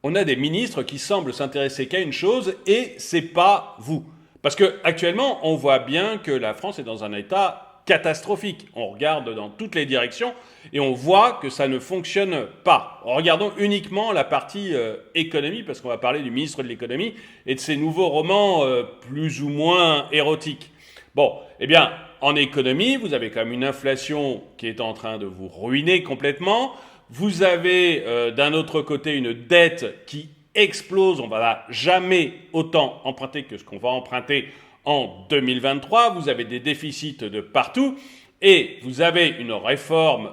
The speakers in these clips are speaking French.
on a des ministres qui semblent s'intéresser qu'à une chose, et c'est pas vous. Parce que actuellement, on voit bien que la France est dans un état catastrophique. On regarde dans toutes les directions et on voit que ça ne fonctionne pas. Regardons uniquement la partie économie, parce qu'on va parler du ministre de l'économie et de ses nouveaux romans plus ou moins érotiques. Bon, eh bien, en économie, vous avez quand même une inflation qui est en train de vous ruiner complètement. Vous avez d'un autre côté une dette qui explose. On ne va jamais autant emprunter que ce qu'on va emprunter en 2023. Vous avez des déficits de partout. Et vous avez une réforme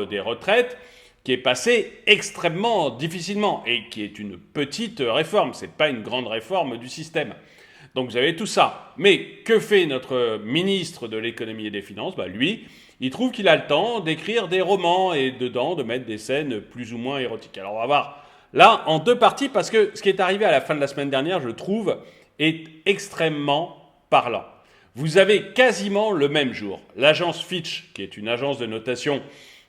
des retraites qui est passée extrêmement difficilement et qui est une petite réforme. Ce n'est pas une grande réforme du système. Donc vous avez tout ça. Mais que fait notre ministre de l'économie et des finances? Lui, il trouve qu'il a le temps d'écrire des romans et dedans de mettre des scènes plus ou moins érotiques. Alors on va voir là en deux parties, parce que ce qui est arrivé à la fin de la semaine dernière, je trouve, est extrêmement parlant. Vous avez quasiment le même jour l'agence Fitch, qui est une agence de notation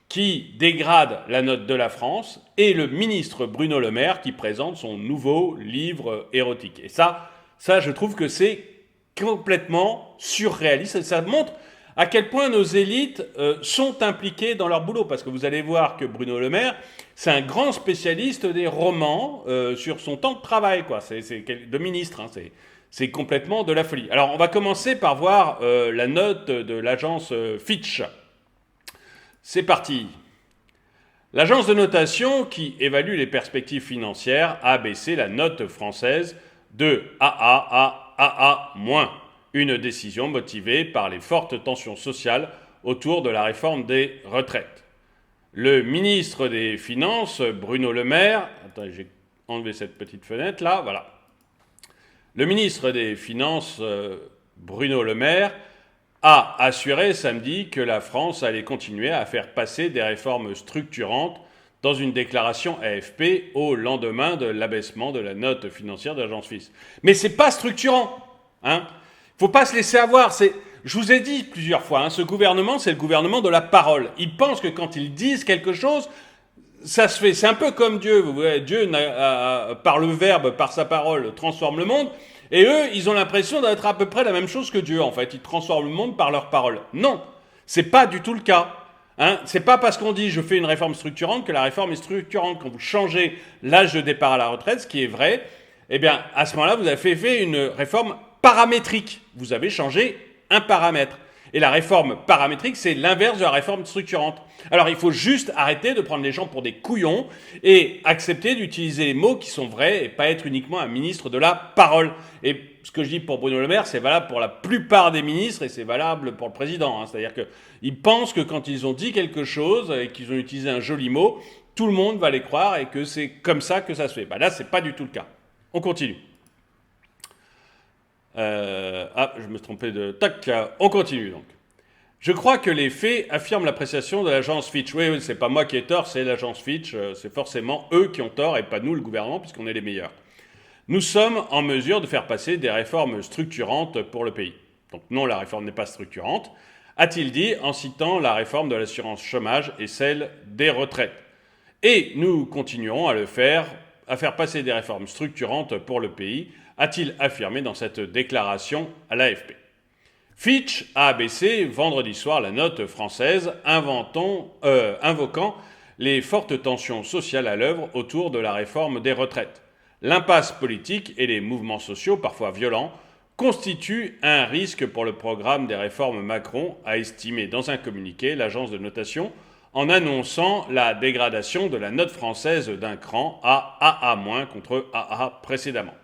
qui dégrade la note de la France, et le ministre Bruno Le Maire qui présente son nouveau livre érotique. Et ça, je trouve que c'est complètement surréaliste. Ça montre à quel point nos élites sont impliquées dans leur boulot. Parce que vous allez voir que Bruno Le Maire, c'est un grand spécialiste des romans sur son temps de travail, quoi. C'est de ministre, hein. C'est complètement de la folie. Alors, on va commencer par voir la note de l'agence Fitch. C'est parti. L'agence de notation qui évalue les perspectives financières a baissé la note française de AA à AA-. Une décision motivée par les fortes tensions sociales autour de la réforme des retraites. Le ministre des Finances, Bruno Le Maire, attendez, j'ai enlevé cette petite fenêtre là, voilà. Le ministre des Finances, Bruno Le Maire, a assuré samedi que la France allait continuer à faire passer des réformes structurantes dans une déclaration AFP au lendemain de l'abaissement de la note financière de l'agence Fitch. Mais c'est pas structurant, hein. Faut pas se laisser avoir. Je vous ai dit plusieurs fois, ce gouvernement, c'est le gouvernement de la parole. Ils pensent que quand ils disent quelque chose, ça se fait. C'est un peu comme Dieu. Vous voyez, Dieu, par le verbe, par sa parole, transforme le monde. Et eux, ils ont l'impression d'être à peu près la même chose que Dieu, en fait. Ils transforment le monde par leur parole. Non, c'est pas du tout le cas. C'est pas parce qu'on dit je fais une réforme structurante que la réforme est structurante. Quand vous changez l'âge de départ à la retraite, ce qui est vrai, eh bien, à ce moment-là, vous avez fait une réforme paramétrique. Vous avez changé un paramètre. Et la réforme paramétrique, c'est l'inverse de la réforme structurante. Alors il faut juste arrêter de prendre les gens pour des couillons et accepter d'utiliser les mots qui sont vrais et pas être uniquement un ministre de la parole. Et ce que je dis pour Bruno Le Maire, c'est valable pour la plupart des ministres et c'est valable pour le président. C'est-à-dire qu'ils pensent que quand ils ont dit quelque chose et qu'ils ont utilisé un joli mot, tout le monde va les croire et que c'est comme ça que ça se fait. Là, c'est pas du tout le cas. On continue. Je me suis trompé de... Tac, on continue donc. Je crois que les faits affirment l'appréciation de l'agence Fitch. Oui, c'est pas moi qui ai tort, c'est l'agence Fitch. C'est forcément eux qui ont tort et pas nous, le gouvernement, puisqu'on est les meilleurs. Nous sommes en mesure de faire passer des réformes structurantes pour le pays. Donc non, la réforme n'est pas structurante, a-t-il dit en citant la réforme de l'assurance chômage et celle des retraites. Et nous continuerons à faire passer des réformes structurantes pour le pays, a-t-il affirmé dans cette déclaration à l'AFP. Fitch a abaissé vendredi soir la note française, invoquant les fortes tensions sociales à l'œuvre autour de la réforme des retraites. L'impasse politique et les mouvements sociaux, parfois violents, constituent un risque pour le programme des réformes Macron, a estimé dans un communiqué l'agence de notation, en annonçant la dégradation de la note française d'un cran à AA- contre AA précédemment.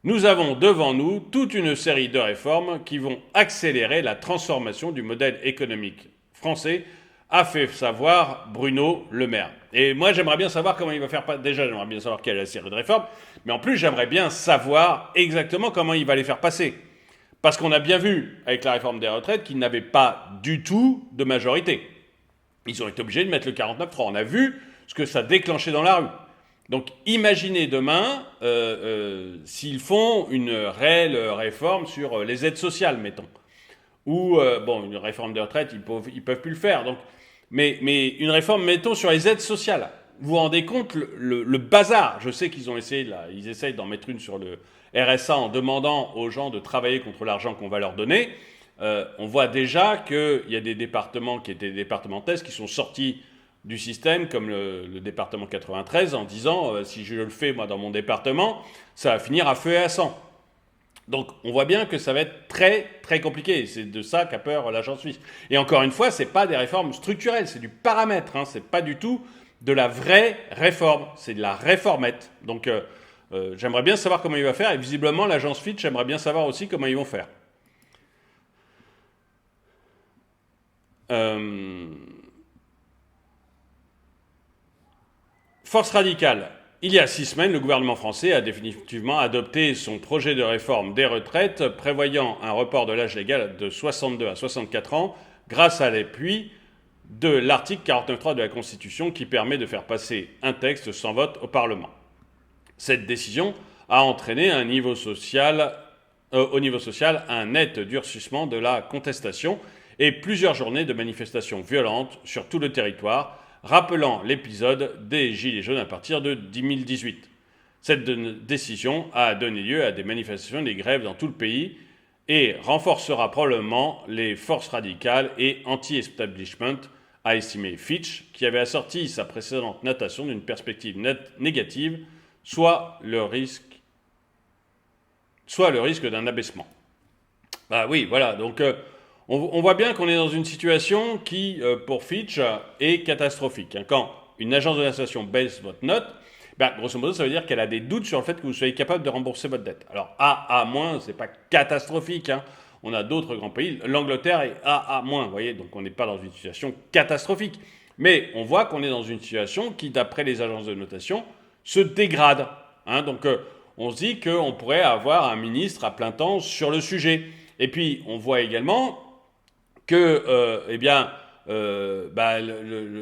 Nous avons devant nous toute une série de réformes qui vont accélérer la transformation du modèle économique français, a fait savoir Bruno Le Maire. Et moi, j'aimerais bien savoir comment il va faire. Déjà, j'aimerais bien savoir quelle est la série de réformes, mais en plus, j'aimerais bien savoir exactement comment il va les faire passer. Parce qu'on a bien vu, avec la réforme des retraites, qu'ils n'avaient pas du tout de majorité. Ils ont été obligés de mettre le 49-3. On a vu ce que ça déclenchait dans la rue. Donc imaginez demain s'ils font une réelle réforme sur les aides sociales, mettons. Ou, une réforme des retraites, ils peuvent plus le faire. Donc, mais une réforme, mettons, sur les aides sociales. vous vous rendez compte le bazar. Je sais qu'ils ont essayé, là, ils essayent d'en mettre une sur le RSA en demandant aux gens de travailler contre l'argent qu'on va leur donner. On voit déjà qu'il y a des départements qui étaient des départements tests qui sont sortis du système, comme le département 93, en disant si je le fais moi dans mon département, ça va finir à feu et à sang. Donc on voit bien que ça va être très très compliqué. C'est de ça qu'a peur l'agence suisse. Et encore une fois, c'est pas des réformes structurelles, c'est du paramètre. C'est pas du tout de la vraie réforme, c'est de la réformette. Donc j'aimerais bien savoir comment il va faire. Et visiblement l'agence Fitch, j'aimerais bien savoir aussi comment ils vont faire. Force radicale. Il y a 6 semaines, le gouvernement français a définitivement adopté son projet de réforme des retraites prévoyant un report de l'âge légal de 62 à 64 ans grâce à l'appui de l'article 49.3 de la Constitution qui permet de faire passer un texte sans vote au Parlement. Cette décision a entraîné au niveau social un net durcissement de la contestation et plusieurs journées de manifestations violentes sur tout le territoire, rappelant l'épisode des Gilets jaunes à partir de 2018. Cette décision a donné lieu à des manifestations et des grèves dans tout le pays et renforcera probablement les forces radicales et anti-establishment, a estimé Fitch, qui avait assorti sa précédente notation d'une perspective négative, soit le risque d'un abaissement. Bah oui, voilà, donc on voit bien qu'on est dans une situation qui, pour Fitch, est catastrophique. Quand une agence de notation baisse votre note, grosso modo, ça veut dire qu'elle a des doutes sur le fait que vous soyez capable de rembourser votre dette. Alors AA-, c'est pas catastrophique. On a d'autres grands pays. L'Angleterre est AA-, vous voyez, donc on n'est pas dans une situation catastrophique. Mais on voit qu'on est dans une situation qui, d'après les agences de notation, se dégrade. Donc on se dit qu'on pourrait avoir un ministre à plein temps sur le sujet. Et puis on voit également que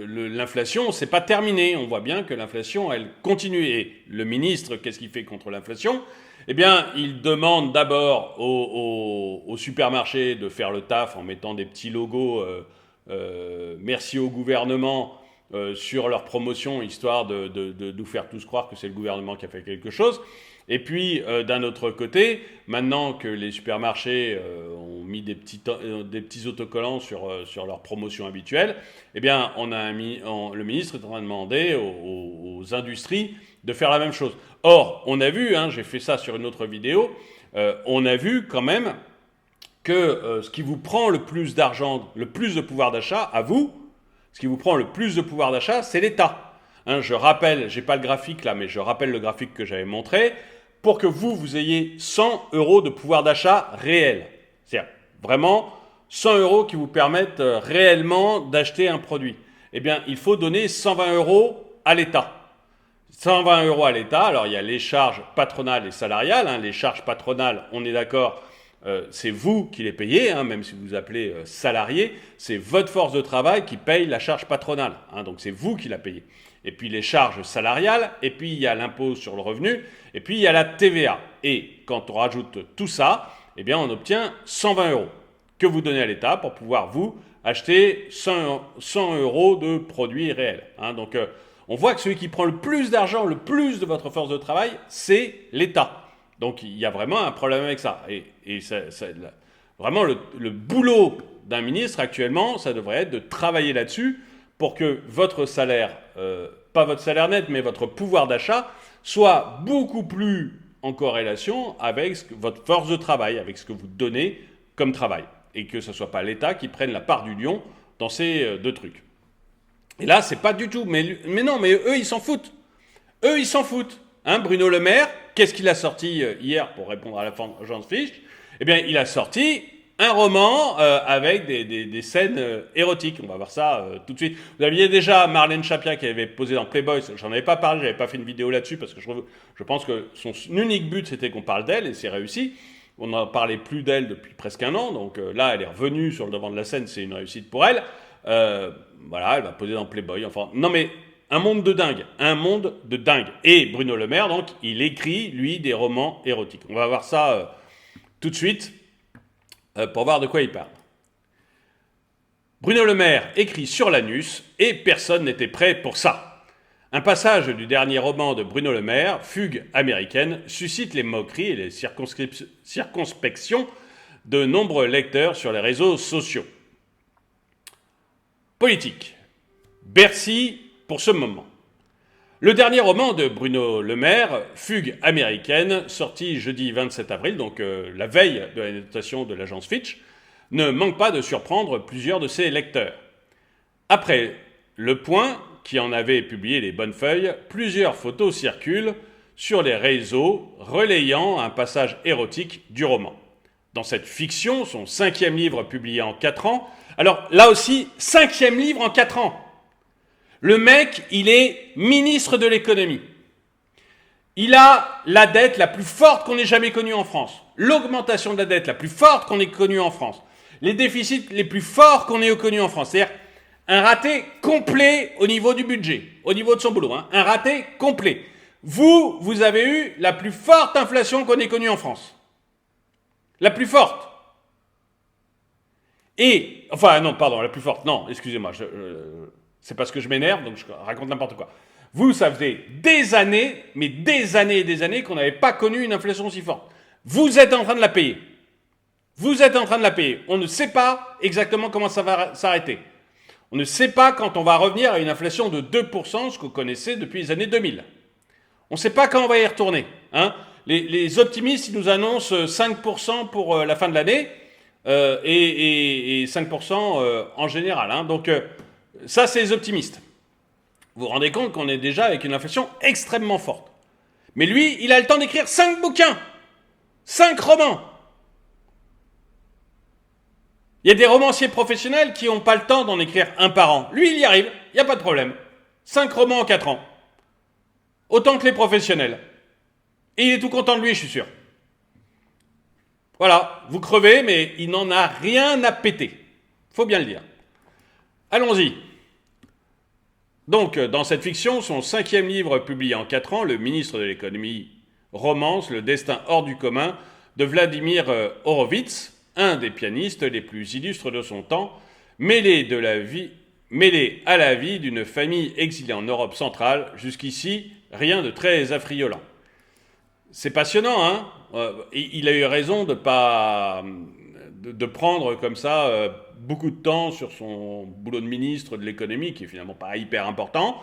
l'inflation, c'est pas terminé. On voit bien que l'inflation, elle continue. Et le ministre, qu'est-ce qu'il fait contre l'inflation ? Il demande d'abord aux supermarchés de faire le taf en mettant des petits logos merci au gouvernement sur leur promotion, histoire de nous faire tous croire que c'est le gouvernement qui a fait quelque chose. Et puis, d'un autre côté, maintenant que les supermarchés ont mis des petits autocollants sur leur promotion habituelle, le ministre est en train de demander aux industries de faire la même chose. Or, on a vu, j'ai fait ça sur une autre vidéo, on a vu quand même que ce qui vous prend le plus d'argent, le plus de pouvoir d'achat, à vous, ce qui vous prend le plus de pouvoir d'achat, c'est l'État. Je rappelle, j'ai pas le graphique là, mais je rappelle le graphique que j'avais montré, pour que vous ayez 100 € de pouvoir d'achat réel. C'est-à-dire vraiment 100 € qui vous permettent réellement d'acheter un produit. Il faut donner 120 € à l'État. 120 € à l'État, alors il y a les charges patronales et salariales. Les charges patronales, on est d'accord, c'est vous qui les payez, même si vous vous appelez salarié, c'est votre force de travail qui paye la charge patronale. Donc c'est vous qui la payez. Et puis les charges salariales, et puis il y a l'impôt sur le revenu, et puis il y a la TVA. Et quand on rajoute tout ça, on obtient 120 € que vous donnez à l'État pour pouvoir vous acheter 100 € de produits réels. Donc on voit que celui qui prend le plus d'argent, le plus de votre force de travail, c'est l'État. Donc il y a vraiment un problème avec ça. Et vraiment le boulot d'un ministre actuellement, ça devrait être de travailler là-dessus pour que votre salaire, pas votre salaire net, mais votre pouvoir d'achat, soit beaucoup plus en corrélation avec votre force de travail, avec ce que vous donnez comme travail. Et que ce ne soit pas l'État qui prenne la part du lion dans ces deux trucs. Et là, c'est pas du tout. Mais non, mais eux, ils s'en foutent. Eux, ils s'en foutent. Bruno Le Maire, qu'est-ce qu'il a sorti hier pour répondre à l'agence Fitch ? Il a sorti un roman avec des scènes érotiques. On va voir ça tout de suite. Vous aviez déjà Marlène Chapia qui avait posé dans Playboy. J'en avais pas parlé, j'avais pas fait une vidéo là-dessus parce que je pense que son unique but, c'était qu'on parle d'elle et c'est réussi. On n'en parlait plus d'elle depuis presque un an. Donc là, elle est revenue sur le devant de la scène. C'est une réussite pour elle. Voilà, elle va poser dans Playboy. Enfin, non mais un monde de dingue. Un monde de dingue. Et Bruno Le Maire, donc, il écrit, lui, des romans érotiques. On va voir ça tout de suite pour voir de quoi il parle. Bruno Le Maire écrit sur l'anus et personne n'était prêt pour ça. Un passage du dernier roman de Bruno Le Maire, Fugue américaine, suscite les moqueries et les circonspections de nombreux lecteurs sur les réseaux sociaux. Politique. Bercy pour ce moment. Le dernier roman de Bruno Le Maire, Fugue américaine, sorti jeudi 27 avril, donc la veille de la notation de l'agence Fitch, ne manque pas de surprendre plusieurs de ses lecteurs. Après Le Point, qui en avait publié les bonnes feuilles, plusieurs photos circulent sur les réseaux relayant un passage érotique du roman. Dans cette fiction, son 5e livre publié en 4 ans, alors là aussi, 5e livre en 4 ans. Le mec, il est ministre de l'économie. Il a la dette la plus forte qu'on ait jamais connue en France. L'augmentation de la dette la plus forte qu'on ait connue en France. Les déficits les plus forts qu'on ait connus en France. C'est-à-dire un raté complet au niveau du budget, au niveau de son boulot. Hein. Un raté complet. Vous avez eu la plus forte inflation qu'on ait connue en France. La plus forte. Et, enfin, non, pardon, la plus forte. Non, excusez-moi, c'est parce que je m'énerve, donc je raconte n'importe quoi. Vous, ça faisait des années, mais des années et des années qu'on n'avait pas connu une inflation aussi forte. Vous êtes en train de la payer. Vous êtes en train de la payer. On ne sait pas exactement comment ça va s'arrêter. On ne sait pas quand on va revenir à une inflation de 2%, ce qu'on connaissait depuis les années 2000. On ne sait pas quand on va y retourner. Hein. Les optimistes, ils nous annoncent 5% pour la fin de l'année et 5% en général. Hein. Donc ça, c'est les optimistes. Vous vous rendez compte qu'on est déjà avec une inflation extrêmement forte. Mais lui, il a le temps d'écrire 5 bouquins, 5 romans. Il y a des romanciers professionnels qui n'ont pas le temps d'en écrire un par an. Lui, il y arrive, il n'y a pas de problème. 5 romans en 4 ans. Autant que les professionnels. Et il est tout content de lui, je suis sûr. Voilà, vous crevez, mais il n'en a rien à péter. Faut bien le dire. Allons-y. Donc, dans cette fiction, son 5e livre publié en 4 ans, le ministre de l'économie romance le destin hors du commun de Vladimir Horowitz, un des pianistes les plus illustres de son temps, mêlé à la vie d'une famille exilée en Europe centrale, jusqu'ici, rien de très affriolant. C'est passionnant, hein. Il a eu raison de prendre comme ça beaucoup de temps sur son boulot de ministre de l'économie, qui est finalement pas hyper important,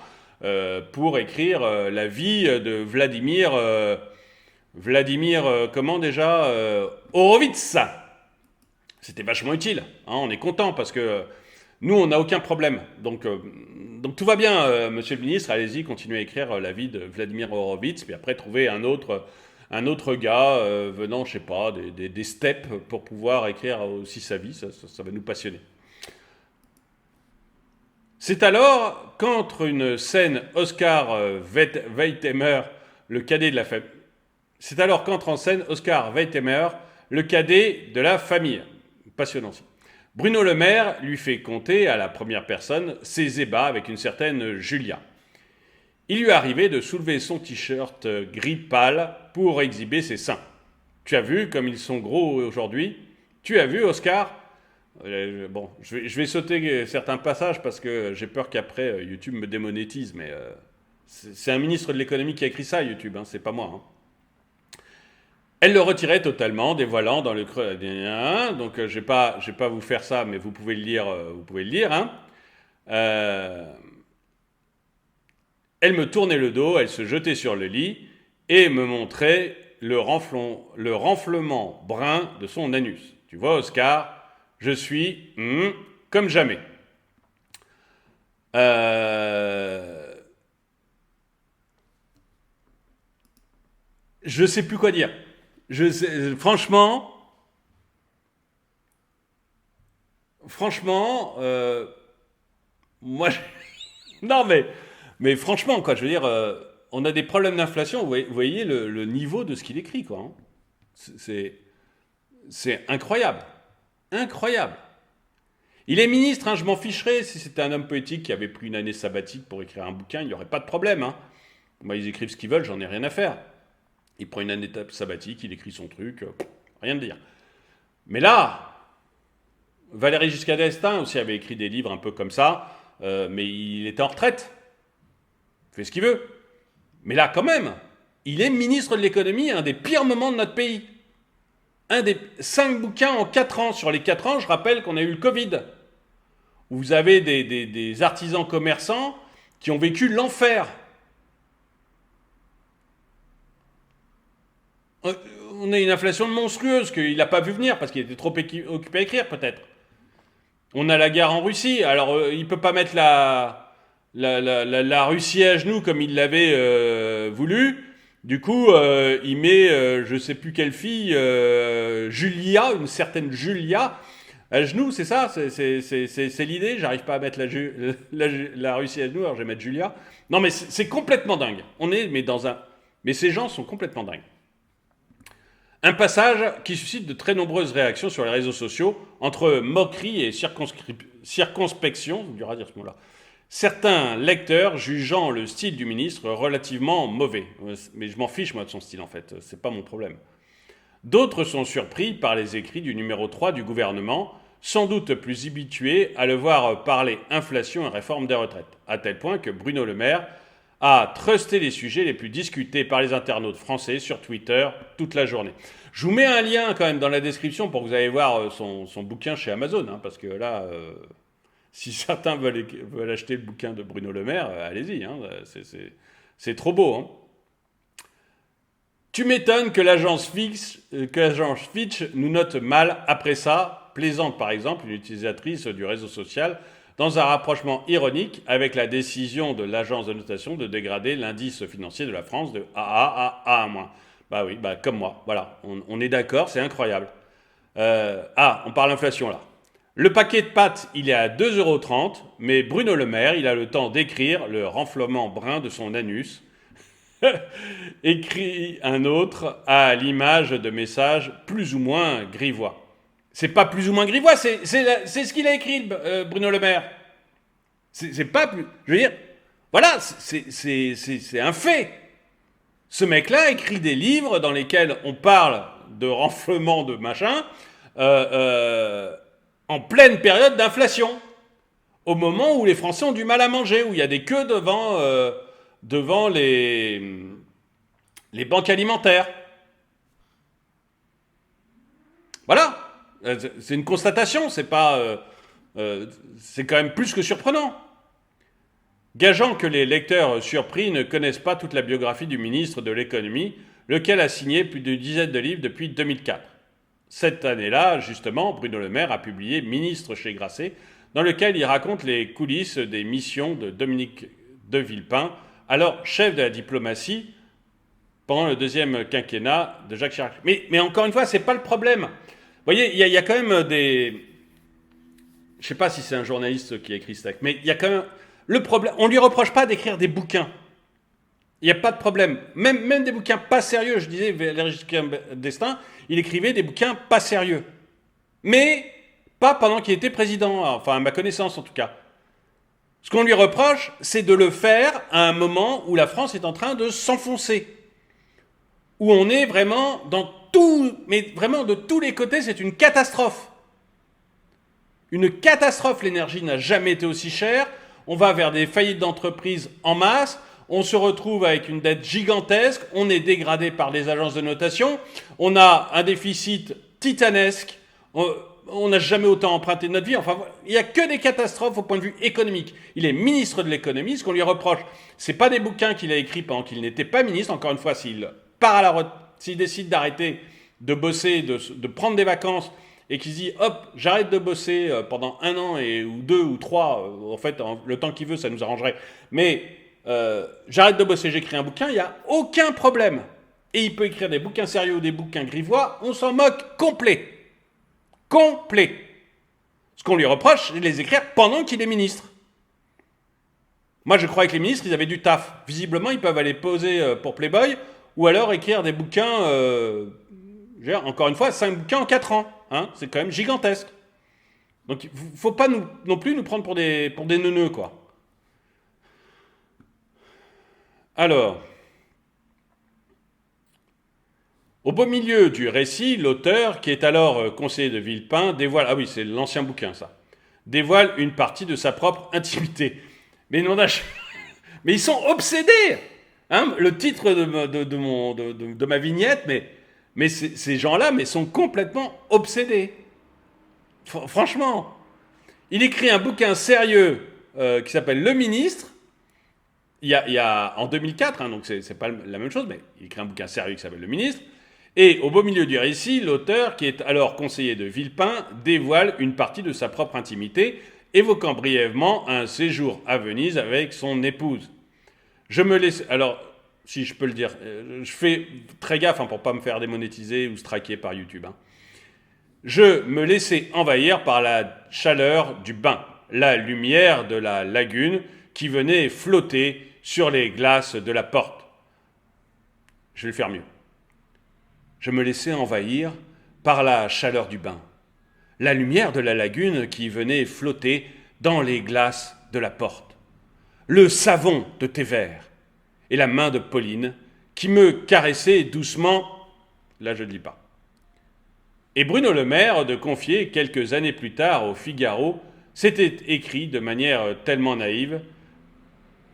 pour écrire la vie de Vladimir, comment déjà Horowitz. C'était vachement utile, hein, on est content parce que nous, on n'a aucun problème. Donc tout va bien, monsieur le ministre, allez-y, continuez à écrire la vie de Vladimir Horowitz, puis après trouver un autre gars venant, je sais pas, des steppes pour pouvoir écrire aussi sa vie, ça va nous passionner. C'est alors qu'entre une scène Oscar Weitheimer, le cadet de la famille. C'est alors qu'entre en scène Oscar Weitheimer, le cadet de la famille. Passionnant aussi. Bruno Le Maire lui fait compter à la première personne ses ébats avec une certaine Julia. Il lui arrivait de soulever son t-shirt gris pâle pour exhiber ses seins. Tu as vu comme ils sont gros aujourd'hui ? Tu as vu, Oscar ? Bon, je vais sauter certains passages parce que j'ai peur qu'après YouTube me démonétise, mais c'est un ministre de l'économie qui a écrit ça, YouTube, hein, c'est pas moi. Hein. Elle le retirait totalement, dévoilant dans le creux. Donc je vais pas vous faire ça, mais vous pouvez le lire. Hein. Elle me tournait le dos, elle se jetait sur le lit et me montrait le renflement brun de son anus. Tu vois, Oscar, je suis comme jamais. Je sais plus quoi dire. Franchement, moi, non mais franchement, quoi, je veux dire, on a des problèmes d'inflation. Vous voyez le niveau de ce qu'il écrit, quoi. Hein. C'est incroyable, incroyable. Il est ministre, hein, je m'en ficherais si c'était un homme politique qui avait pris une année sabbatique pour écrire un bouquin, il n'y aurait pas de problème. Hein. Moi, ils écrivent ce qu'ils veulent, j'en ai rien à faire. Il prend une année sabbatique, il écrit son truc, rien de dire. Mais là, Valéry Giscard d'Estaing aussi avait écrit des livres un peu comme ça, mais il était en retraite. fait ce qu'il veut. Mais là, quand même, il est ministre de l'économie à un des pires moments de notre pays. Un des 5 bouquins en 4 ans. Sur les 4 ans, je rappelle qu'on a eu le Covid. Où vous avez des artisans commerçants qui ont vécu l'enfer. On a une inflation monstrueuse qu'il n'a pas vu venir parce qu'il était trop occupé à écrire, peut-être. On a la guerre en Russie. Alors, il ne peut pas mettre la Russie à genoux comme il l'avait voulu. Du coup, il met, je ne sais plus quelle fille, Julia, une certaine Julia, à genoux, c'est ça? C'est l'idée? J'arrive pas à mettre la Russie à genoux, alors je vais mettre Julia. Non, mais c'est complètement dingue. Mais ces gens sont complètement dingues. Un passage qui suscite de très nombreuses réactions sur les réseaux sociaux, entre moquerie et circonspection, c'est dur à dire ce mot-là. Certains lecteurs jugeant le style du ministre relativement mauvais. Mais je m'en fiche, moi, de son style, en fait. C'est pas mon problème. D'autres sont surpris par les écrits du numéro 3 du gouvernement, sans doute plus habitués à le voir parler inflation et réforme des retraites, à tel point que Bruno Le Maire a trusté les sujets les plus discutés par les internautes français sur Twitter toute la journée. Je vous mets un lien quand même dans la description pour que vous allez voir son bouquin chez Amazon, hein, parce que là, si certains veulent acheter le bouquin de Bruno Le Maire, allez-y, hein, c'est trop beau. Hein. Tu m'étonnes que l'agence Fitch nous note mal après ça, plaisante par exemple, une utilisatrice du réseau social, dans un rapprochement ironique avec la décision de l'agence de notation de dégrader l'indice financier de la France de AA à A-. Bah oui, bah comme moi, voilà, on est d'accord, c'est incroyable. On parle d'inflation là. Le paquet de pâtes, il est à 2,30 €, mais Bruno Le Maire, il a le temps d'écrire le renflement brun de son anus. Écrit un autre à l'image de messages plus ou moins grivois. C'est pas plus ou moins grivois, c'est ce qu'il a écrit, Bruno Le Maire. C'est pas plus... Je veux dire, voilà, c'est un fait. Ce mec-là écrit des livres dans lesquels on parle de renflement de machin en pleine période d'inflation. Au moment où les Français ont du mal à manger, où il y a des queues devant les banques alimentaires. Voilà. C'est une constatation, c'est pas... c'est quand même plus que surprenant. Gageant que les lecteurs surpris ne connaissent pas toute la biographie du ministre de l'économie, lequel a signé plus d'une dizaine de livres depuis 2004. Cette année-là, justement, Bruno Le Maire a publié Ministre chez Grasset, dans lequel il raconte les coulisses des missions de Dominique de Villepin, alors chef de la diplomatie, pendant le deuxième quinquennat de Jacques Chirac. Mais encore une fois, c'est pas le problème. Vous voyez, il y a quand même des... Je sais pas si c'est un journaliste qui a écrit ce texte, mais il y a quand même... Le problème, on lui reproche pas d'écrire des bouquins. Il n'y a pas de problème. Même des bouquins pas sérieux, je disais, Valéry Giscard d'Estaing, il écrivait des bouquins pas sérieux. Mais pas pendant qu'il était président, enfin à ma connaissance en tout cas. Ce qu'on lui reproche, c'est de le faire à un moment où la France est en train de s'enfoncer. Où on est vraiment dans tout, mais vraiment de tous les côtés, c'est une catastrophe. Une catastrophe, l'énergie n'a jamais été aussi chère. On va vers des faillites d'entreprises en masse. On se retrouve avec une dette gigantesque. On est dégradé par les agences de notation. On a un déficit titanesque. On n'a jamais autant emprunté de notre vie. Enfin, il n'y a que des catastrophes au point de vue économique. Il est ministre de l'économie. Ce qu'on lui reproche, ce n'est pas des bouquins qu'il a écrits pendant qu'il n'était pas ministre. Encore une fois, s'il part à la retraite, s'il décide d'arrêter de bosser, de prendre des vacances, et qu'il se dit, hop, j'arrête de bosser pendant 1 an, ou 2 ou 3, en fait, le temps qu'il veut, ça nous arrangerait. Mais j'arrête de bosser, j'écris un bouquin, il n'y a aucun problème. Et il peut écrire des bouquins sérieux ou des bouquins grivois, on s'en moque complet. Complet. Ce qu'on lui reproche, c'est de les écrire pendant qu'il est ministre. Moi, je croyais que les ministres, ils avaient du taf. Visiblement, ils peuvent aller poser pour Playboy, ou alors écrire des bouquins, encore une fois, 5 bouquins en 4 ans. Hein, c'est quand même gigantesque. Donc il ne faut pas non plus nous prendre pour des neuneux, quoi. Alors, au beau milieu du récit, l'auteur, qui est alors conseiller de Villepin, dévoile... Ah oui, c'est l'ancien bouquin, ça. Dévoile une partie de sa propre intimité. Mais Mais ils sont obsédés. Hein, le titre de ma vignette, mais ces gens-là sont complètement obsédés. Franchement. Il écrit un bouquin sérieux qui s'appelle Le Ministre. Il y a en 2004, hein, donc c'est pas la même chose, mais il écrit un bouquin sérieux qui s'appelle Le Ministre. Et au beau milieu du récit, l'auteur, qui est alors conseiller de Villepin, dévoile une partie de sa propre intimité, évoquant brièvement un séjour à Venise avec son épouse. Je me laisse... Alors, si je peux le dire, je fais très gaffe pour ne pas me faire démonétiser ou straquer par YouTube. Hein. Je me laissais envahir par la chaleur du bain, la lumière de la lagune qui venait flotter sur les glaces de la porte. Je vais le faire mieux. Je me laissais envahir par la chaleur du bain, la lumière de la lagune qui venait flotter dans les glaces de la porte, le savon de tes verres et la main de Pauline qui me caressait doucement, là je ne lis pas. Et Bruno Le Maire de confier quelques années plus tard au Figaro, c'était écrit de manière tellement naïve,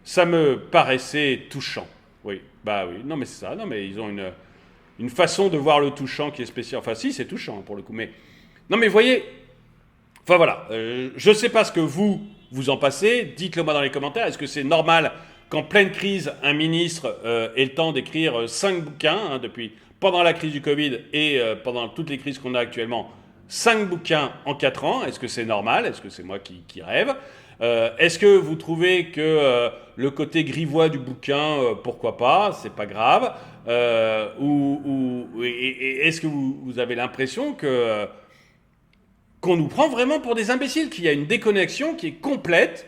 ça me paraissait touchant. Oui, bah oui, non mais c'est ça, non mais ils ont une façon de voir le touchant qui est spéciale. Enfin si, c'est touchant pour le coup, mais... Non mais voyez, enfin voilà, je ne sais pas ce que vous en passez, dites-le moi dans les commentaires, est-ce que c'est normal qu'en pleine crise, un ministre ait le temps d'écrire 5 bouquins, hein, pendant la crise du Covid et pendant toutes les crises qu'on a actuellement, 5 bouquins en 4 ans, est-ce que c'est normal? Est-ce que c'est moi qui rêve? Est-ce que vous trouvez que le côté grivois du bouquin, pourquoi pas, c'est pas grave? Et est-ce que vous avez l'impression qu'on nous prend vraiment pour des imbéciles, qu'il y a une déconnexion qui est complète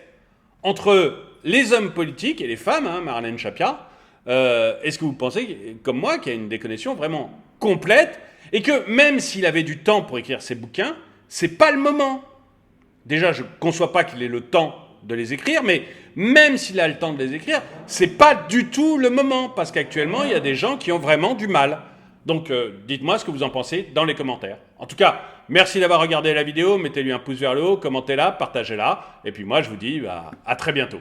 entre les hommes politiques et les femmes, hein, Marlène Schiappa? Est-ce que vous pensez, comme moi, qu'il y a une déconnexion vraiment complète et que même s'il avait du temps pour écrire ses bouquins, c'est pas le moment? Déjà, je ne conçois pas qu'il ait le temps de les écrire, mais même s'il a le temps de les écrire, c'est pas du tout le moment, parce qu'actuellement, il y a des gens qui ont vraiment du mal. Donc, dites-moi ce que vous en pensez dans les commentaires. En tout cas, merci d'avoir regardé la vidéo, mettez-lui un pouce vers le haut, commentez-la, partagez-la, et puis moi, je vous dis à très bientôt.